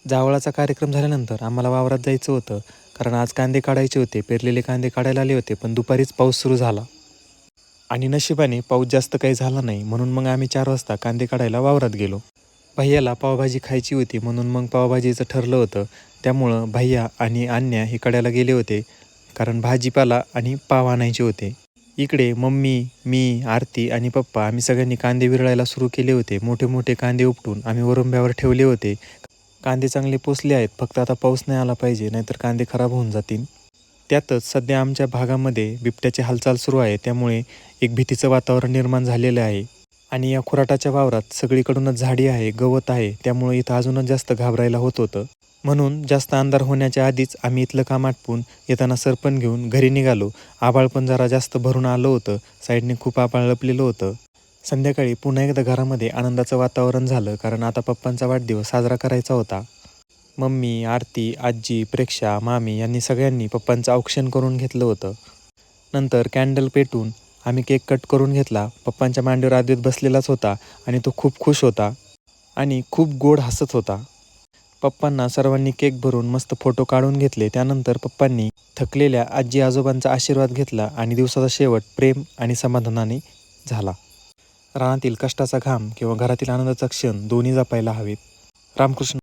जावळाचा कार्यक्रम झाल्यानंतर आम्हाला वावरात जायचं होतं, कारण आज कांदे काढायचे होते. पेरलेले कांदे काढायला आले होते, पण दुपारीच पाऊस सुरू झाला आणि नशिबाने पाऊस जास्त काही झाला नाही, म्हणून मग आम्ही 4 वाजता कांदे काढायला वावरात गेलो. भैयाला पावभाजी खायची होती, म्हणून मग पावभाजीचं ठरलं होतं. त्यामुळं भैया आणि अन्या हे कड्याला गेले होते, कारण भाजीपाला आणि पाव आणायचे होते. इकडे मम्मी, मी, आरती आणि पप्पा आम्ही सगळ्यांनी कांदे विरळायला सुरू केले होते. मोठे मोठे कांदे उपटून आम्ही वरुंब्यावर ठेवले होते. कांदे चांगले पोचले आहेत, फक्त आता पाऊस नाही आला पाहिजे, नाहीतर कांदे खराब होऊन जातील. त्यातच सध्या आमच्या भागामध्ये बिबट्याची हालचाल सुरू आहे, त्यामुळे एक भीतीचं वातावरण निर्माण झालेलं आहे. आणि या खुराटाच्या वावरात सगळीकडूनच झाडी आहे, गवत आहे, त्यामुळे इथं अजूनच जास्त घाबरायला होत होतं. म्हणून जास्त अंधार होण्याच्या आधीच आम्ही इथलं काम आटपून येताना सरपण घेऊन घरी निघालो. आभाळ पण जरा जास्त भरून आलं होतं, साईडने खूप आभाळ लपलेलं होतं. संध्याकाळी पुन्हा एकदा घरामध्ये आनंदाचं वातावरण झालं, कारण आता पप्पांचा वाढदिवस साजरा करायचा होता. मम्मी, आरती, आजी, प्रेक्षा, मामी यांनी सगळ्यांनी पप्पांचं औक्षण करून घेतलं होतं. नंतर कॅन्डल पेटून आम्ही केक कट करून घेतला. पप्पांच्या मांडीवर आद्वैत बसलेलाच होता आणि तो खूप खुश होता आणि खूप गोड हसत होता. पप्पांना सर्वांनी केक भरून मस्त फोटो काढून घेतले. त्यानंतर पप्पांनी थकलेल्या आजी आजोबांचा आशीर्वाद घेतला आणि दिवसाचा शेवट प्रेम आणि समाधानाने झाला. रानातील कष्टाचा घाम किंवा घरातील आनंदाचा क्षण दोन्ही जपायला हवेत. रामकृष्ण.